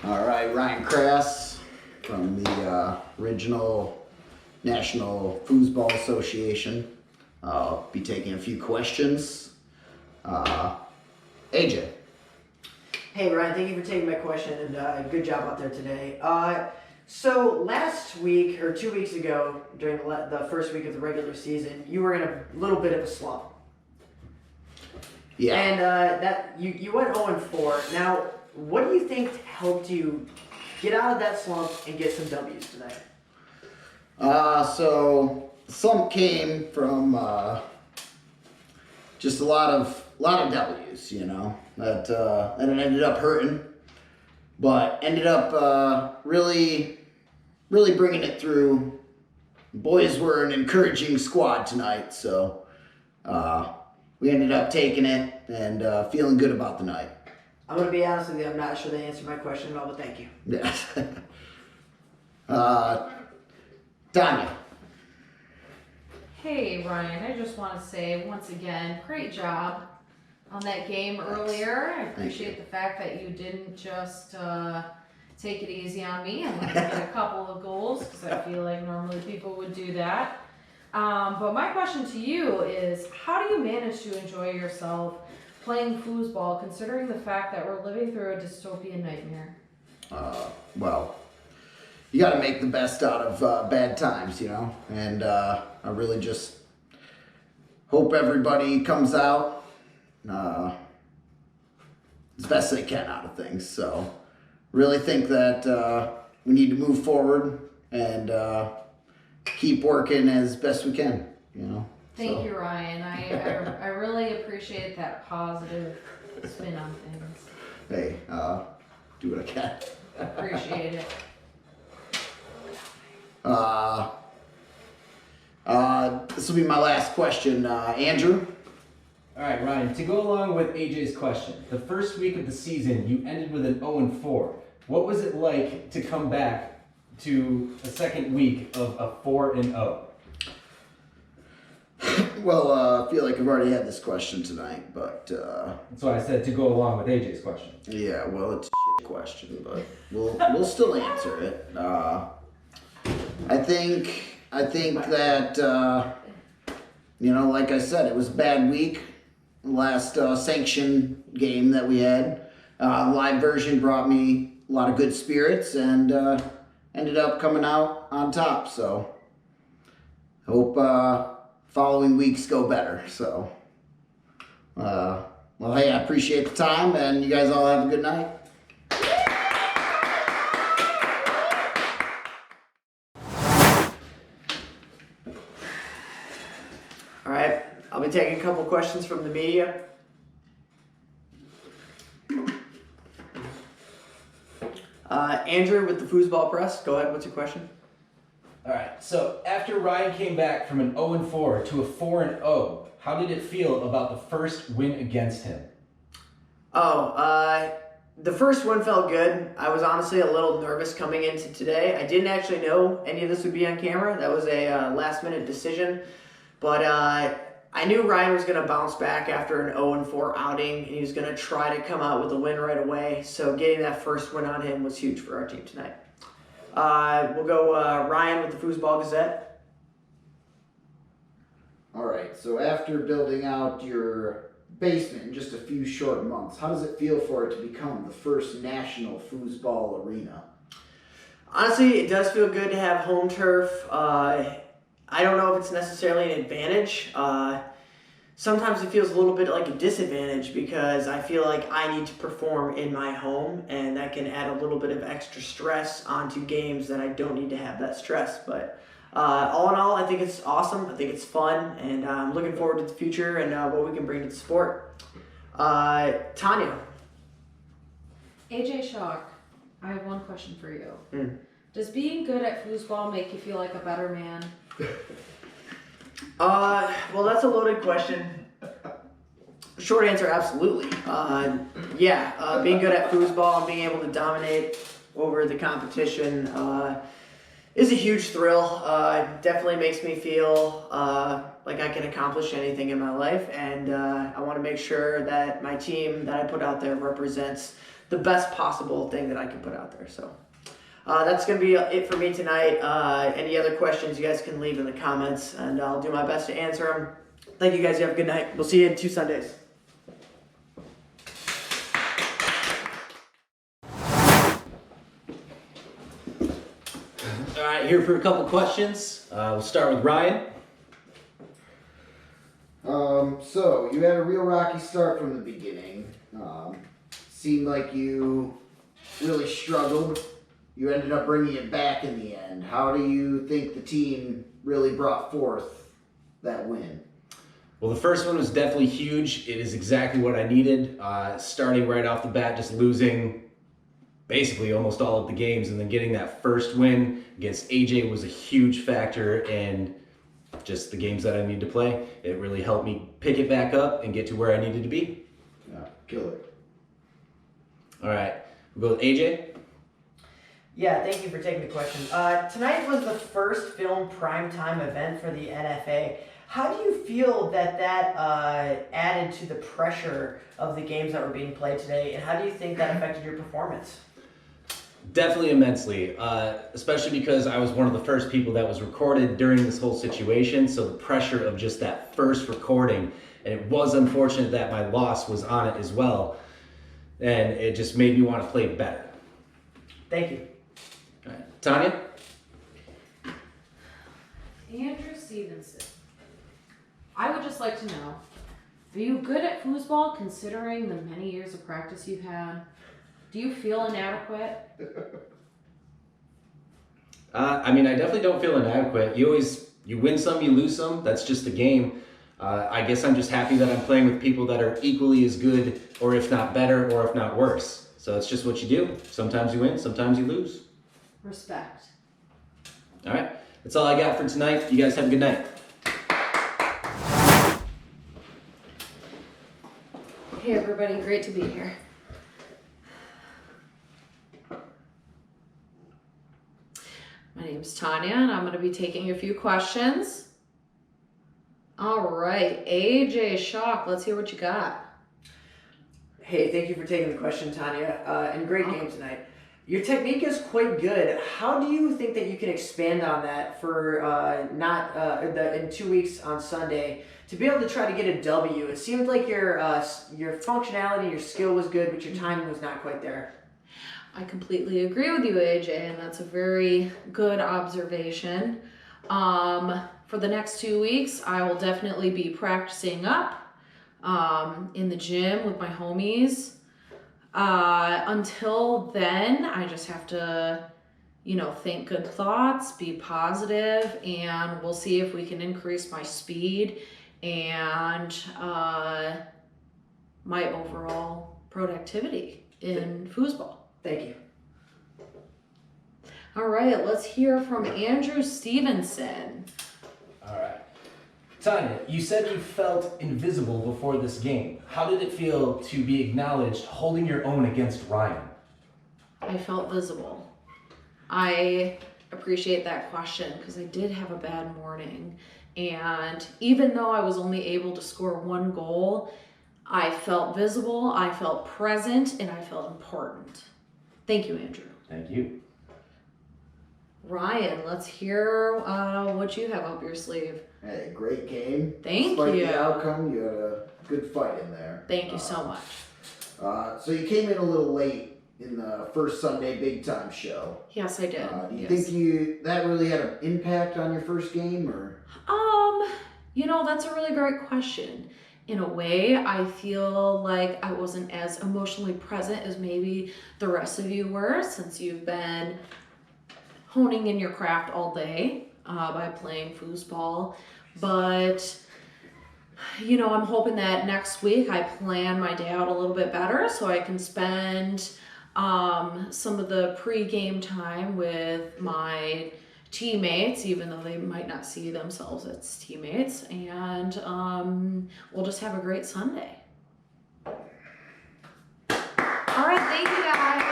All right, Ryan CRASS from the original National Foosball Association. I'll be taking a few questions. AJ. Hey Ryan, thank you for taking my question and good job out there today. So last week or 2 weeks ago, during the first week of the regular season, you were in a little bit of a slump. Yeah. And that you went 0-4. Now, what do you think helped you get out of that slump and get some W's tonight? So slump came from just a lot of W's, you know, that it ended up hurting, but ended up really bringing it through. Boys were an encouraging squad tonight, so we ended up taking it and feeling good about the night. I'm going to be honest with you, I'm not sure they answered my question at all, but thank you. Yeah. Tonya. Hey Ryan, I just want to say once again, great job on that game earlier. I appreciate the fact that you didn't just take it easy on me and let me get a couple of goals, because I feel like normally people would do that. But my question to you is, how do you manage to enjoy yourself playing foosball, considering the fact that we're living through a dystopian nightmare? Well, you got to make the best out of bad times, you know, and I really just hope everybody comes out as best they can out of things. So really think that we need to move forward and keep working as best we can, you know. Thank you, Ryan. I really appreciate that positive spin on things. Hey, do what I can. Appreciate it. This will be my last question. Andrew? All right, Ryan, to go along with AJ's question, the first week of the season, you ended with an 0-4. What was it like to come back to a second week of a 4-0? Well, I feel like I've already had this question tonight, but That's why I said to go along with AJ's question. yeah, well, it's a shit question, but we'll still answer it. I think that you know, like I said, it was a bad week. Last sanction game that we had, live version brought me a lot of good spirits and ended up coming out on top. So hope following weeks go better. So well, hey, I appreciate the time, and you guys all have a good night. All right, I'll be taking a couple questions from the media. Andrew with the Foosball Press, go ahead, what's your question? All right, so after Ryan came back from an 0-4 to a 4-0, how did it feel about the first win against him? The first one felt good. I was honestly a little nervous coming into today. I didn't actually know any of this would be on camera. That was a last-minute decision. But I knew Ryan was going to bounce back after an 0-4 outing, and he was going to try to come out with a win right away. So getting that first win on him was huge for our team tonight. We'll go Ryan with the Foosball Gazette. All right, so after building out your basement in just a few short months, how does it feel for it to become the first national foosball arena? Honestly, it does feel good to have home turf. I don't know if it's necessarily an advantage. Sometimes it feels a little bit like a disadvantage because I feel like I need to perform in my home, and that can add a little bit of extra stress onto games that I don't need to have that stress. But all in all, I think it's awesome. I think it's fun, and I'm looking forward to the future and what we can bring to the sport. Tonya. AJ SCHALK, I have one question for you. Does being good at foosball make you feel like a better man? Well, that's a loaded question. Short answer, absolutely. Yeah, being good at foosball and being able to dominate over the competition is a huge thrill. Definitely makes me feel like I can accomplish anything in my life, and I want to make sure that my team that I put out there represents the best possible thing that I can put out there. So that's going to be it for me tonight. Any other questions you guys can leave in the comments, and I'll do my best to answer them. Thank you guys. You have a good night. We'll see you in 2 Sundays. All right, here for a couple questions. We'll start with Ryan. So you had a real rocky start from the beginning. Seemed like you really struggled. You ended up bringing it back in the end. How do you think the team really brought forth that win? Well, the first one was definitely huge. It is exactly what I needed. Starting right off the bat, just losing basically almost all of the games, and then getting that first win against AJ was a huge factor in just the games that I need to play. It really helped me pick it back up and get to where I needed to be. Yeah, killer. All right, we'll go with AJ. Yeah, thank you for taking the question. Tonight was the first film primetime event for the NFA. How do you feel that added to the pressure of the games that were being played today, and how do you think that affected your performance? Definitely immensely, especially because I was one of the first people that was recorded during this whole situation, so the pressure of just that first recording, and it was unfortunate that my loss was on it as well, and it just made me want to play better. Thank you. All right. Tonya? Andrew Stevenson. I would just like to know, are you good at foosball considering the many years of practice you've had? Do you feel inadequate? I mean, I definitely don't feel inadequate. You win some, you lose some. That's just the game. I guess I'm just happy that I'm playing with people that are equally as good, or if not better, or if not worse. So it's just what you do. Sometimes you win, sometimes you lose. Respect. All right, that's all I got for tonight. You guys have a good night. Hey everybody, great to be here. My name's Tanya, and I'm going to be taking a few questions. All right, AJ SCHALK, let's hear what you got. Hey, thank you for taking the question, Tanya, and great game tonight. Your technique is quite good. How do you think that you can expand on that for in 2 weeks on Sunday to be able to try to get a W? It seemed like your functionality, your skill was good, but your timing was not quite there. I completely agree with you, AJ, and that's a very good observation. For the next 2 weeks, I will definitely be practicing up in the gym with my homies. Until then, I just have to, think good thoughts, be positive, and we'll see if we can increase my speed and my overall productivity in foosball. Thank you. All right, let's hear from Andrew Stevenson. All right. Tanya, you said you felt invisible before this game. How did it feel to be acknowledged holding your own against Ryan? I felt visible. I appreciate that question because I did have a bad morning. And even though I was only able to score 1 goal, I felt visible, I felt present, and I felt important. Thank you, Andrew. Thank you. Ryan, let's hear what you have up your sleeve. Hey, great game. Thank Despite you. the outcome, you had a good fight in there. Thank you so much. So you came in a little late in the first Sunday big time show. Yes, I did. Do you Yes. think that really had an impact on your first game, or? That's a really great question. In a way, I feel like I wasn't as emotionally present as maybe the rest of you were, since you've been honing in your craft all day by playing foosball. But, I'm hoping that next week I plan my day out a little bit better so I can spend some of the pre-game time with my teammates, even though they might not see themselves as teammates, and we'll just have a great Sunday. All right, thank you guys.